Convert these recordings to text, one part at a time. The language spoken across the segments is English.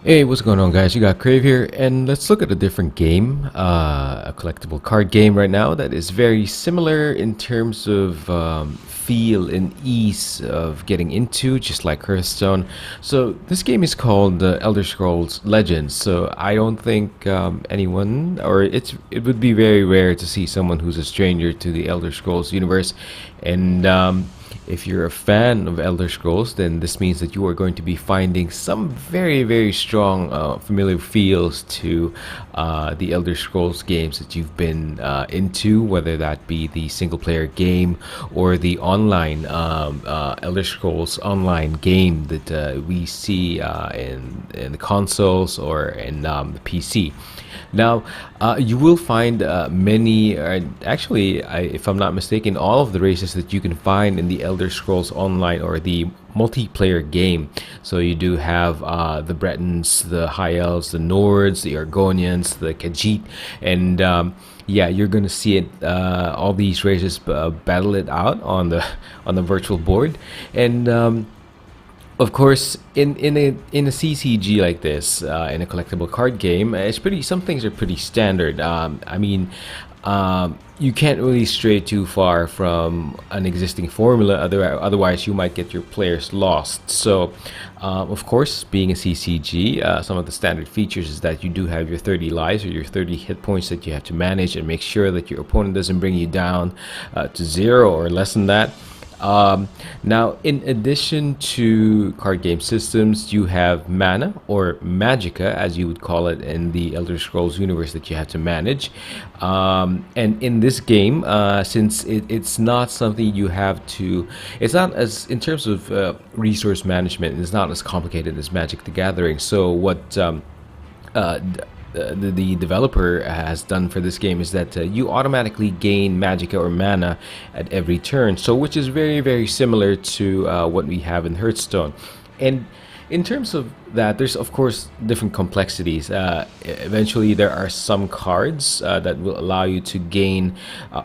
Hey, what's going on, guys? You got Crave here, and let's look at a different game, a collectible card game right now that is very similar in terms of feel and ease of getting into, just like Hearthstone. So this game is called Elder Scrolls Legends. So I don't think anyone, or it would be very rare to see someone who's a stranger to the Elder Scrolls universe, and if you're a fan of Elder Scrolls, then this means that you are going to be finding some very, very strong, familiar feels to the Elder Scrolls games that you've been into, whether that be the single player game or the online Elder Scrolls online game that we see in the consoles or in the PC. Now, you will find many, actually, if I'm not mistaken, all of the races that you can find in the Elder Scrolls Online or the multiplayer game. So you do have the Bretons, the High Elves, the Nords, the Argonians, the Khajiit, and yeah, you're gonna see it. All these races battle it out on the on the virtual board, and of course, in a CCG like this, in a collectible card game, it's pretty. Some things are pretty standard. You can't really stray too far from an existing formula. Otherwise, you might get your players lost. So, of course, being a CCG, some of the standard features is that you do have your 30 lives or your 30 hit points that you have to manage and make sure that your opponent doesn't bring you down to zero or less than that. Now, in addition to card game systems, you have mana or magicka, as you would call it in the Elder Scrolls universe, that you have to manage. And in this game, since it's not something you have to, it's not as, in terms of resource management, it's not as complicated as Magic the Gathering. So, what uh, the developer has done for this game is that you automatically gain magicka or mana at every turn, so which is very, very similar to what we have in Hearthstone. And in terms of that, there's of course different complexities. Eventually, there are some cards that will allow you to gain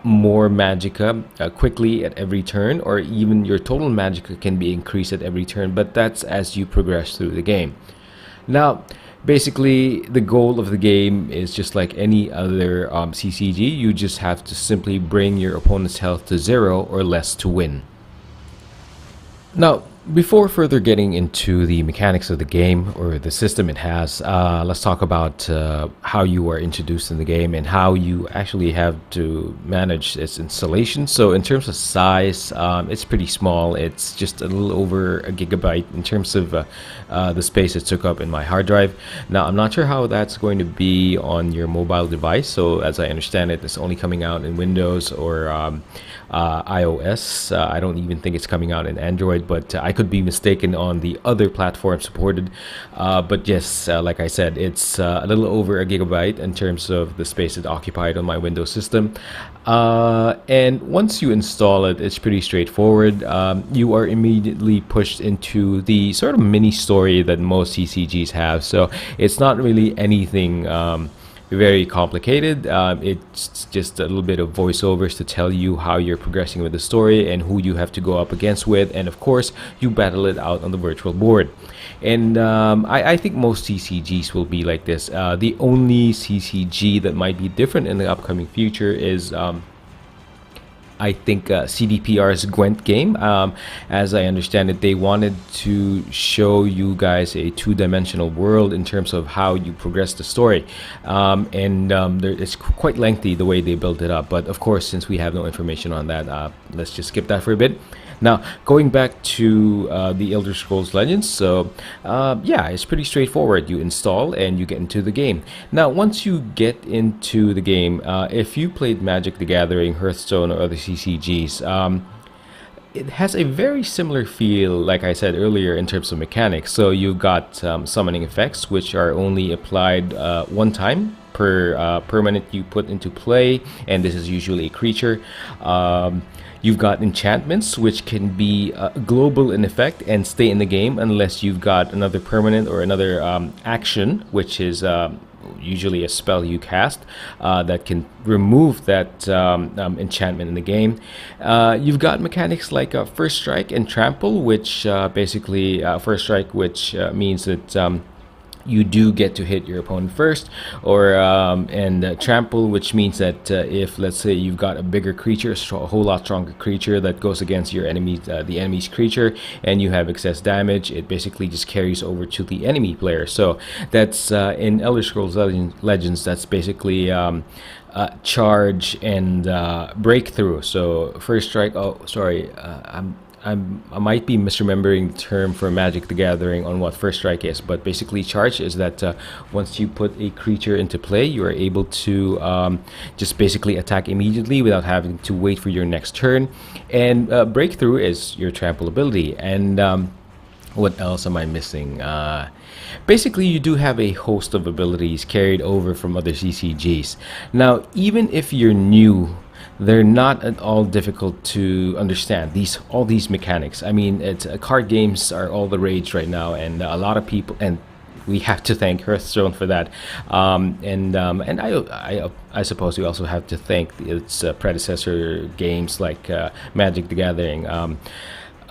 more magicka quickly at every turn, or even your total magicka can be increased at every turn, but that's as you progress through the game. Now, basically, the goal of the game is just like any other CCG. You just have to simply bring your opponent's health to zero or less to win. Now, before further getting into the mechanics of the game or the system it has, let's talk about how you are introduced in the game and how you actually have to manage its installation. So, in terms of size, it's pretty small. It's just a little over a gigabyte in terms of the space it took up in my hard drive. Now, I'm not sure how that's going to be on your mobile device. So, as I understand it, it's only coming out in Windows or iOS. I don't even think it's coming out in Android, but I could be mistaken on the other platforms supported. But yes, like I said, it's a little over a gigabyte in terms of the space it occupied on my Windows system. And once you install it, it's pretty straightforward. You are immediately pushed into the sort of mini story that most CCGs have. So it's not really anything very complicated. It's just a little bit of voiceovers to tell you how you're progressing with the story and who you have to go up against with, and of course you battle it out on the virtual board. And I think most CCGs will be like this. The only CCG that might be different in the upcoming future is I think CDPR's Gwent game. As I understand it, they wanted to show you guys a two-dimensional world in terms of how you progress the story, and it's quite lengthy the way they built it up. But of course, since we have no information on that, let's just skip that for a bit. Now, going back to the Elder Scrolls Legends, so yeah, it's pretty straightforward. You install and you get into the game. Now, once you get into the game, if you played Magic the Gathering, Hearthstone, or other CCGs, it has a very similar feel, like I said earlier, in terms of mechanics. So you got summoning effects, which are only applied one time per permanent you put into play, and this is usually a creature. You've got enchantments, which can be global in effect and stay in the game unless you've got another permanent or another action, which is usually a spell you cast that can remove that enchantment in the game. You've got mechanics like First Strike and Trample, which basically First Strike, which means that you do get to hit your opponent first, or and trample, which means that if, let's say, you've got a bigger creature, a whole lot stronger creature that goes against your enemy, the enemy's creature, and you have excess damage, it basically just carries over to the enemy player. So that's in Elder Scrolls Legends, that's basically charge and breakthrough. So first strike. Oh, sorry, I might be misremembering the term for Magic the Gathering on what first strike is, but basically charge is that once you put a creature into play, you are able to just basically attack immediately without having to wait for your next turn. And breakthrough is your trample ability. And what else am I missing? Basically, you do have a host of abilities carried over from other CCGs. Now, even if you're new, they're not at all difficult to understand, all these mechanics. I mean, card games are all the rage right now, and a lot of people, and we have to thank Hearthstone for that. And I suppose we also have to thank its predecessor games like Magic the Gathering.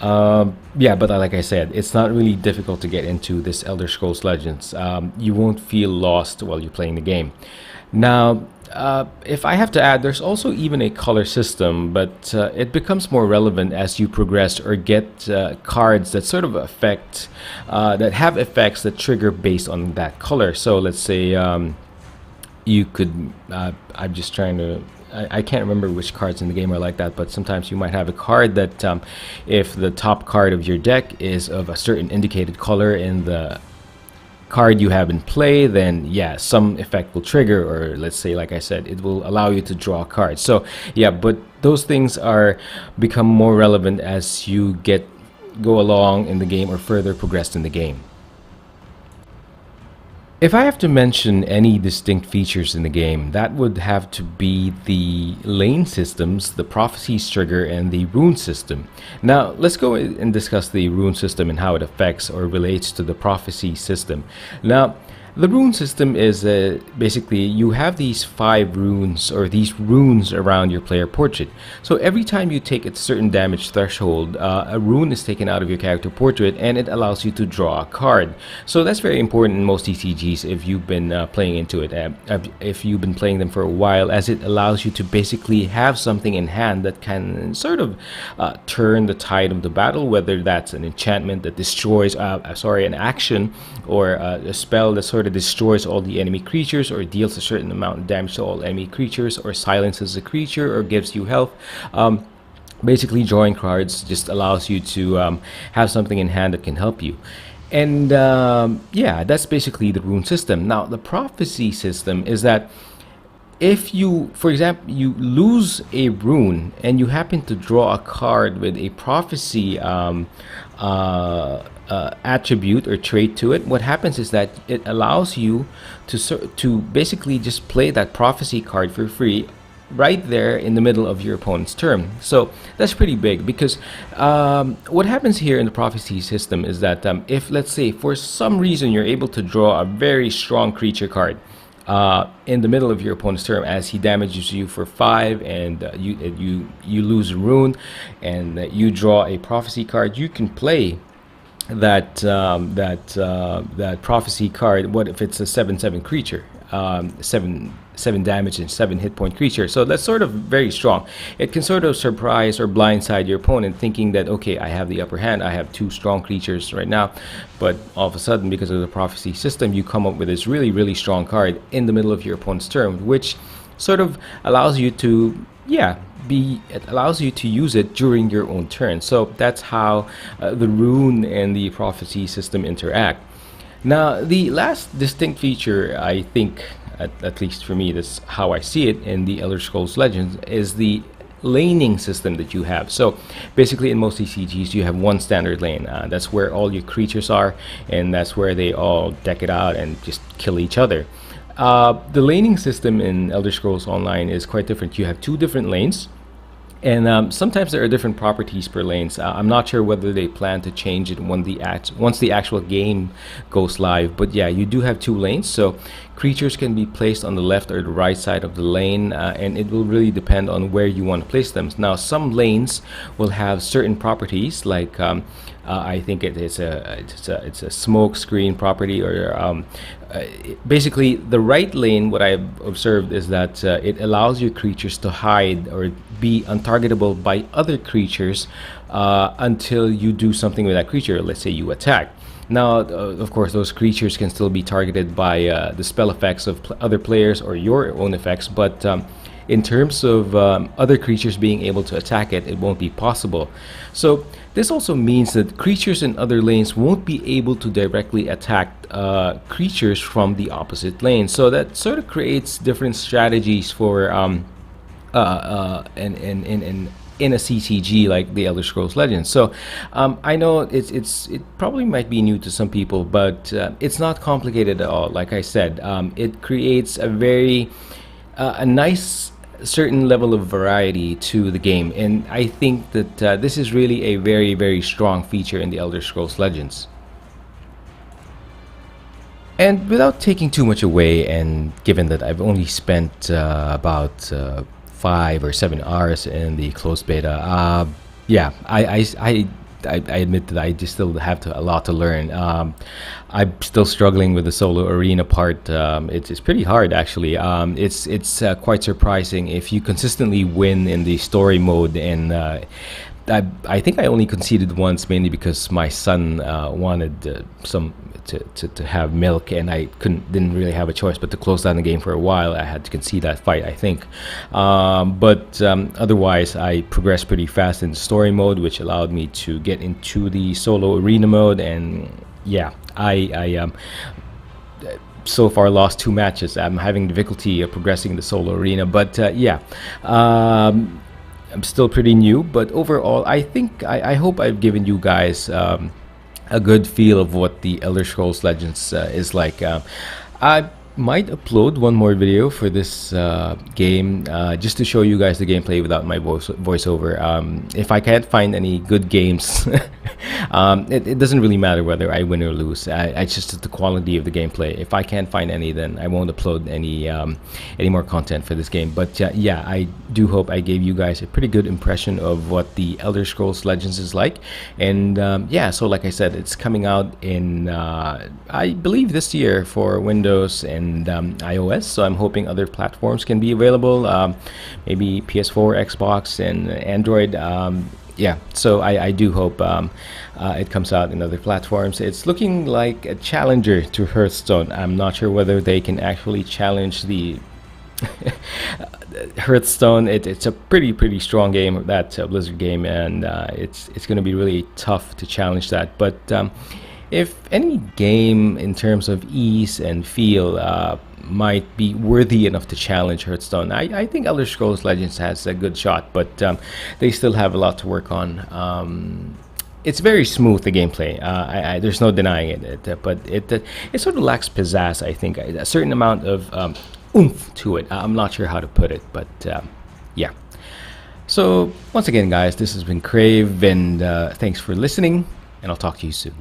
Yeah, but like I said, it's not really difficult to get into this Elder Scrolls Legends. You won't feel lost while you're playing the game. Now, if I have to add, there's also even a color system, but it becomes more relevant as you progress or get cards that sort of affect, that have effects that trigger based on that color. So let's say you could, I'm just trying to, I can't remember which cards in the game are like that, but sometimes you might have a card that if the top card of your deck is of a certain indicated color in the card you have in play, then yeah, some effect will trigger, or let's say, like I said, it will allow you to draw cards. So yeah, but those things are become more relevant as you go along in the game or further progressed in the game. If I have to mention any distinct features in the game, that would have to be the lane systems, the prophecies trigger, and the rune system. Now, let's go and discuss the rune system and how it affects or relates to the prophecy system. Now, the rune system is basically you have these 5 runes, or these runes around your player portrait. So every time you take a certain damage threshold, a rune is taken out of your character portrait, and it allows you to draw a card. So that's very important in most TCGs if you've been playing into it, if you've been playing them for a while, as it allows you to basically have something in hand that can sort of turn the tide of the battle, whether that's an enchantment that destroys, an action, or a spell that sort of destroys all the enemy creatures, or deals a certain amount of damage to all enemy creatures, or silences a creature, or gives you health. Basically, drawing cards just allows you to have something in hand that can help you. And yeah, that's basically the rune system. Now, the prophecy system is that if you, for example, you lose a rune and you happen to draw a card with a prophecy attribute or trait to it, what happens is that it allows you to basically just play that prophecy card for free right there in the middle of your opponent's turn. So that's pretty big, because what happens here in the prophecy system is that if, let's say, for some reason you're able to draw a very strong creature card in the middle of your opponent's turn, as he damages you for 5, and you lose a rune, and you draw a prophecy card, you can play that prophecy card. What if it's a 7/7 creature, 7 damage and 7 hit point creature? So that's sort of very strong. It can sort of surprise or blindside your opponent, thinking that, okay, I have the upper hand, I have 2 strong creatures right now, but all of a sudden, because of the prophecy system, you come up with this really strong card in the middle of your opponent's turn, which sort of allows you to, yeah, it allows you to use it during your own turn. So that's how the rune and the prophecy system interact. Now, the last distinct feature, I think, at least for me, that's how I see it in the Elder Scrolls Legends, is the laning system that you have. So basically, in most CCGs, you have one standard lane. That's where all your creatures are, and that's where they all deck it out and just kill each other. The laning system in Elder Scrolls Online is quite different. You have 2 different lanes, and sometimes there are different properties per lanes. I'm not sure whether they plan to change it once the actual game goes live, but yeah, you do have 2 lanes. So creatures can be placed on the left or the right side of the lane, and it will really depend on where you want to place them. Now, some lanes will have certain properties, like I think it's a smoke screen property, or basically the right lane. What I've observed is that it allows your creatures to hide or be untargetable by other creatures until you do something with that creature. Let's say you attack. Now, of course, those creatures can still be targeted by the spell effects of other players or your own effects, but in terms of other creatures being able to attack it, it won't be possible. So this also means that creatures in other lanes won't be able to directly attack creatures from the opposite lane. So that sort of creates different strategies for in a CCG like the Elder Scrolls Legends. So I know it probably might be new to some people, but it's not complicated at all. Like I said, it creates a nice certain level of variety to the game, and I think that this is really a very strong feature in the Elder Scrolls Legends. And without taking too much away, and given that I've only spent about 5 or 7 hours in the closed beta, yeah, I admit that I just still have a lot to learn. I'm still struggling with the solo arena part. It's pretty hard, actually. It's quite surprising if you consistently win in the story mode, and I think I only conceded once, mainly because my son wanted to have milk, and I didn't really have a choice but to close down the game for a while. I had to concede that fight, I think. But otherwise, I progressed pretty fast in the story mode, which allowed me to get into the solo arena mode. And yeah, I so far lost 2 matches. I'm having difficulty progressing the solo arena, but yeah. I'm still pretty new, but overall, I think I hope I've given you guys a good feel of what the Elder Scrolls Legends is like. I might upload one more video for this game just to show you guys the gameplay without my voiceover. If I can't find any good games, it doesn't really matter whether I win or lose. It's just the quality of the gameplay. If I can't find any, then I won't upload any more content for this game. But yeah, I do hope I gave you guys a pretty good impression of what the Elder Scrolls Legends is like. And yeah, so like I said, it's coming out in I believe this year for Windows and iOS, so I'm hoping other platforms can be available, maybe PS4, Xbox, and Android. Yeah, so I do hope it comes out in other platforms. It's looking like a challenger to Hearthstone. I'm not sure whether they can actually challenge the Hearthstone. It's a pretty strong game, that Blizzard game, and it's going to be really tough to challenge that. But if any game in terms of ease and feel might be worthy enough to challenge Hearthstone, I think Elder Scrolls Legends has a good shot, but they still have a lot to work on. It's very smooth, the gameplay. There's no denying it, but it sort of lacks pizzazz, I think. A certain amount of oomph to it. I'm not sure how to put it, but yeah. So once again, guys, this has been Crave, and thanks for listening, and I'll talk to you soon.